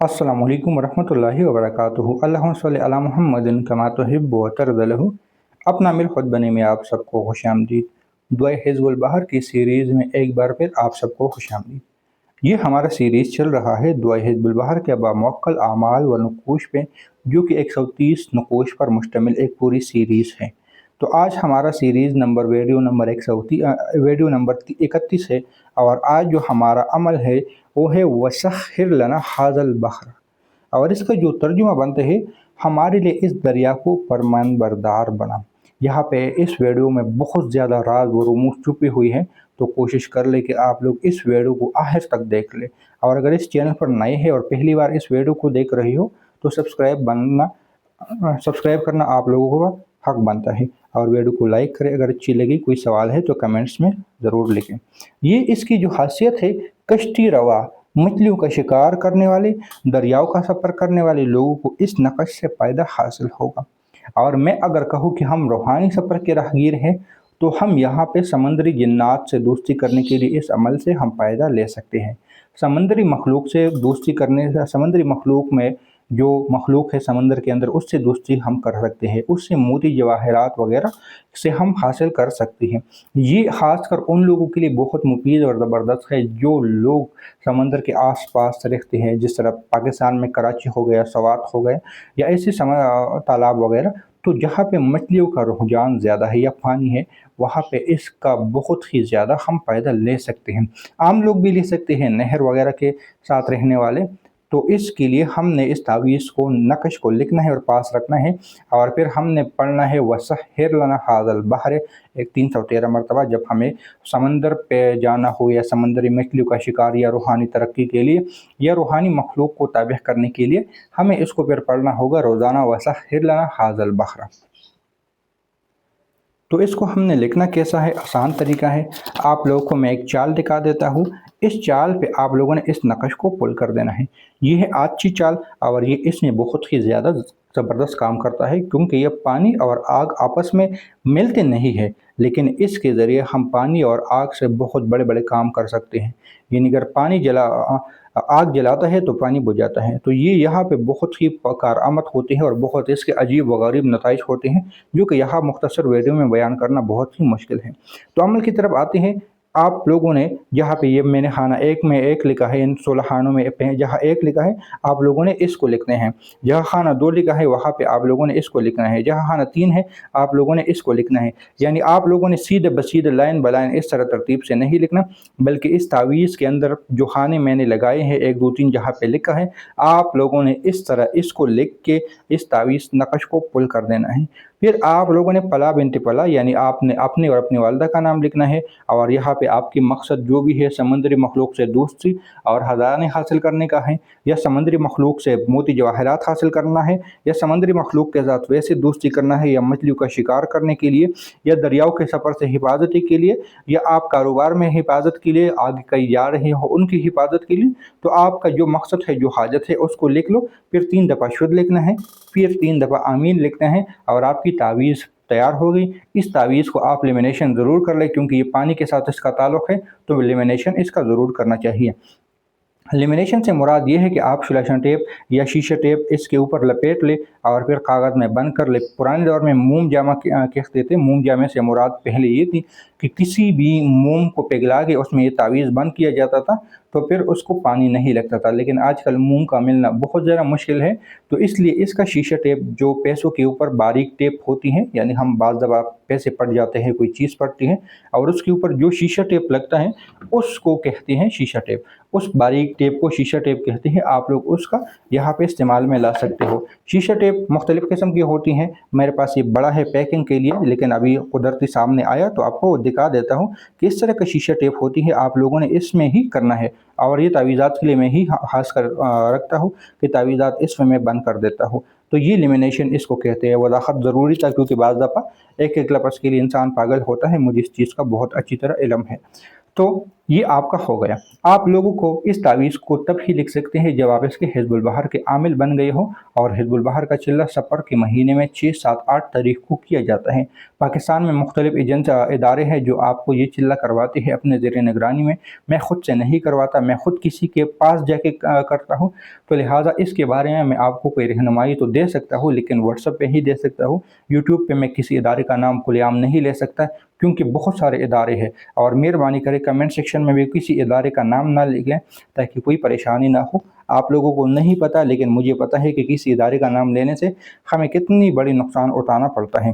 अस्सलामुअलैकुम वरहमतुल्लाहि वबरकातुहू। अल्लाहुम्मा सल्लि अला मुहम्मदिन कमा तुहिब्बु व तर्ज़लहू। अपना मिल खुद बने में आप सबको खुशामदीद। दुआए हिज़्बुल बहर की सीरीज़ में एक बार फिर आप सबको खुशामदीद। ये हमारा सीरीज़ चल रहा है दुआए हिज़्बुल बहर के बामुअक्कल आमाल व नुकूश पे, जो कि 130 नुकूश पर मुश्तमिल एक पूरी सीरीज़ है। तो आज हमारा सीरीज़ नंबर वीडियो नंबर 31 है। और आज जो हमारा अमल है वो है वसख्खिर लना हाज़ल बहर, और इसका जो तर्जुमा बनते है हमारे लिए इस दरिया को फरमान बरदार बना। यहाँ पे इस वीडियो में बहुत ज़्यादा राज व रुमूज़ छुपी हुई है, तो कोशिश कर ले कि आप लोग इस वीडियो को आखिर तक देख ले। और अगर इस चैनल पर नए हैं और पहली बार इस वीडियो को देख रही हो तो सब्सक्राइब करना आप लोगों का हक बनता है। और वीडियो को लाइक करें। अगर अच्छी लगी, कोई सवाल है तो कमेंट्स में ज़रूर लिखें। ये इसकी जो खासियत है, कश्ती रवा मछलियों का शिकार करने वाले, दरियाओं का सफ़र करने वाले लोगों को इस नक़श से फ़ायदा हासिल होगा। और मैं अगर कहूँ कि हम रूहानी सफ़र के राहगीर हैं, तो हम यहाँ पे समंदरी जिन्नात से दोस्ती करने के लिए इस अमल से हम फ़ायदा ले सकते हैं। समंदरी मखलूक से दोस्ती करने से, समंदरी मखलूक में जो मखलूक है समंदर के अंदर, उससे दोस्ती हम कर सकते हैं। उससे मोती जवाहरात वगैरह से हम हासिल कर सकते हैं। ये ख़ासकर उन लोगों के लिए बहुत मुफीद और ज़बरदस्त है जो लोग समंदर के आसपास रहते हैं, जिस तरह पाकिस्तान में कराची हो गया, सवात हो गया, या ऐसे तालाब वगैरह। तो जहाँ पे मछलियों का रुझान ज़्यादा है या पानी है, वहाँ पे इसका बहुत ही ज़्यादा हम फ़ायदा ले सकते हैं। आम लोग भी ले सकते हैं, नहर वगैरह के साथ रहने वाले। तो इसके लिए हमने इस तावीज़ को, नक़श को लिखना है और पास रखना है। और फिर हमने पढ़ना है वसख्खिर लना हाज़ल बहर एक 313 मरतबा, जब हमें समंदर पे जाना हो या समंदरी मछलियों का शिकार या रूहानी तरक्की के लिए या रूहानी मखलूक को ताबीह करने के लिए हमें इसको फिर पढ़ना होगा रोज़ाना, वसख्खिर लना हाज़ल बहर। तो इसको हमने लिखना कैसा है, आसान तरीका है। आप लोगों को मैं एक चाल दिखा देता हूँ। इस चाल पे आप लोगों ने इस नक़श को पुल कर देना है। ये है अच्छी चाल, और ये इसमें बहुत ही ज़्यादा ज़बरदस्त काम करता है, क्योंकि ये पानी और आग आपस में मिलते नहीं है, लेकिन इसके ज़रिए हम पानी और आग से बहुत बड़े बड़े काम कर सकते हैं। यानी अगर आग जलाता है तो पानी बुझाता है। तो ये यहाँ पे बहुत ही कारआमद होते हैं और बहुत इसके अजीब व गरीब नताइज होते हैं, जो कि यहाँ मुख्तसर वीडियो में बयान करना बहुत ही मुश्किल है। तो अमल की तरफ आते हैं। आप लोगों ने जहाँ पे, ये मैंने खाना एक में एक लिखा है, इन 16 खानों में जहाँ एक लिखा है आप लोगों ने इसको लिखने हैं। जहाँ खाना 2 लिखा है वहाँ पे आप लोगों ने इसको लिखना है। जहाँ खाना 3 है आप लोगों ने इसको लिखना है। यानी आप लोगों ने सीधे बसीधे लाइन ब लाइन इस तरह तरतीब से नहीं लिखना, बल्कि इस तावीज़ के अंदर जो खाने मैंने लगाए हैं 1 2 3 जहाँ पे लिखा है, आप लोगों ने इस तरह इसको लिख के इस तावीज़ नक़श को पुल कर देना है। फिर आप लोगों ने पला बिनते पला, यानी आपने अपने और अपनी वालदा का नाम लिखना है। और यहाँ पे आपकी मकसद जो भी है, समंदरी मखलूक से दोस्ती और हज़ाराने हासिल करने का है, या समंदरी मखलूक से मोती जवाहरात हासिल करना है, या समंदरी मखलूक के साथ वैसे दोस्ती करना है, या मछलियों का शिकार करने के लिए, या दरियाओं के सफ़र से हिफाजती के लिए, या आप कारोबार में हिफाजत के लिए आगे कहीं जा रहे हो उनकी हिफाजत के लिए। तो आपका जो मकसद है, जो हाजत है, उसको लिख लो। फिर 3 दफ़ा शुद्ध लिखना है, फिर 3 दफ़ा आमीन लिखना है, और आपकी तावीज़ तैयार हो गई। इस तावीज़ को आप लेमिनेशन ज़रूर कर लें, क्योंकि ये पानी के साथ इसका ताल्लुक़ है, तो लेमिनेशन इसका ज़रूर करना चाहिए। लेमिनेशन से मुराद ये है कि आप सुलेशन टेप या शीशा टेप इसके ऊपर लपेट ले और फिर कागज़ में बंद कर ले। पुराने दौर में मोम जामा कहते थे। मोम जामे से मुराद पहले ये थी कि किसी भी मोम को पिघला के उसमें ये तावीज़ बंद किया जाता था, तो फिर उसको पानी नहीं लगता था। लेकिन आजकल मोम का मिलना बहुत ज़्यादा मुश्किल है, तो इसलिए इसका शीशा टेप, जो पैसों के ऊपर बारीक टेप होती हैं, यानी हम बाज़ दफ़ा पैसे पड़ जाते हैं, कोई चीज़ पड़ती है और उसके ऊपर जो शीशा टेप लगता है उसको कहते हैं शीशा टेप। उस बारीक टेप को शीशा टेप कहते हैं। आप लोग उसका यहाँ पे इस्तेमाल में ला सकते हो। शीशा टेप मुख्तलिफ़ किस्म की होती हैं। मेरे पास ये बड़ा है पैकिंग के लिए, लेकिन अभी कुदरती सामने आया तो आपको दिखा देता हूँ कि इस तरह का शीशा टेप होती है। आप लोगों ने इसमें ही करना है, और ये तावीज़ात के लिए मैं ही खास कर रखता हूँ कि तावीज़ात इसमें मैं बंद कर देता हूँ। तो ये लेमिनेशन इसको कहते हैं। वज़ाहत ज़रूरी था, क्योंकि बाज़ दफ़ा एक एक लफ्ज़ के लिए इंसान पागल होता है। मुझे इस चीज़ का बहुत अच्छी तरह इल्म है। तो ये आपका हो गया। आप लोगों को इस तावीज़ को तब ही लिख सकते हैं जब आप इसके हिज़्बुल बहर के आमिल बन गए हो, और हिज़्बुल बहर का चिल्ला सफ़र के महीने में 6, 7, 8 तारीख को किया जाता है। पाकिस्तान में मुख्तलिफ़ इदारे हैं जो आपको ये चिल्ला करवाते हैं अपने ज़ेर निगरानी में। मैं ख़ुद से नहीं करवाता, मैं ख़ुद किसी के पास जाके करता हूँ, तो लिहाजा इसके बारे में मैं आपको कोई रहनुमाई तो दे सकता हूँ, लेकिन व्हाट्सएप पे ही दे सकता हूँ। यूट्यूब पे मैं किसी इदारे का नाम खुलेआम नहीं ले सकता, क्योंकि बहुत सारे इदारे हैं। और मेहरबानी करें कमेंट सेक्शन में भी किसी इदारे का नाम ना लिखें, ताकि कोई परेशानी ना हो। आप लोगों को नहीं पता, लेकिन मुझे पता है कि किसी इदारे का नाम लेने से हमें कितनी बड़ी नुकसान उठाना पड़ता है।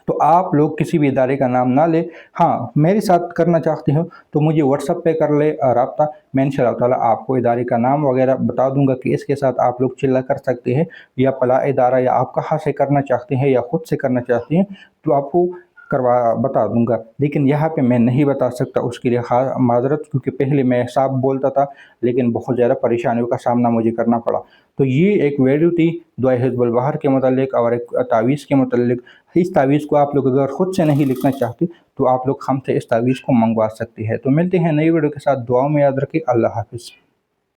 तो आप लोग किसी भी इदारे का नाम ना लें। हाँ, मेरे साथ करना चाहते हो तो मुझे व्हाट्सएप पे कर ले रब्ता। मैं इंशाअल्लाह ताला आपको इदारे का नाम वगैरह बता दूंगा कि इसके साथ आप लोग चिल्ला कर सकते हैं, या फला इदारा, या आप कहाँ से करना चाहते हैं या ख़ुद से करना चाहते हैं, तो आपको करवा बता दूंगा। लेकिन यहाँ पे मैं नहीं बता सकता, उसके लिए माज़रत, क्योंकि पहले मैं साफ बोलता था, लेकिन बहुत ज़्यादा परेशानियों का सामना मुझे करना पड़ा। तो ये एक वीडियो थी दुआ हिज़्बुल बहर के मतलब और एक तावीज़ के मतलब। इस तावीज़ को आप लोग अगर ख़ुद से नहीं लिखना चाहते तो आप लोग हमसे इस तावीज़ को मंगवा सकते हैं। तो मिलते हैं नई वीडियो के साथ। दुआओं में याद रखें। अल्लाह हाफ़िज़।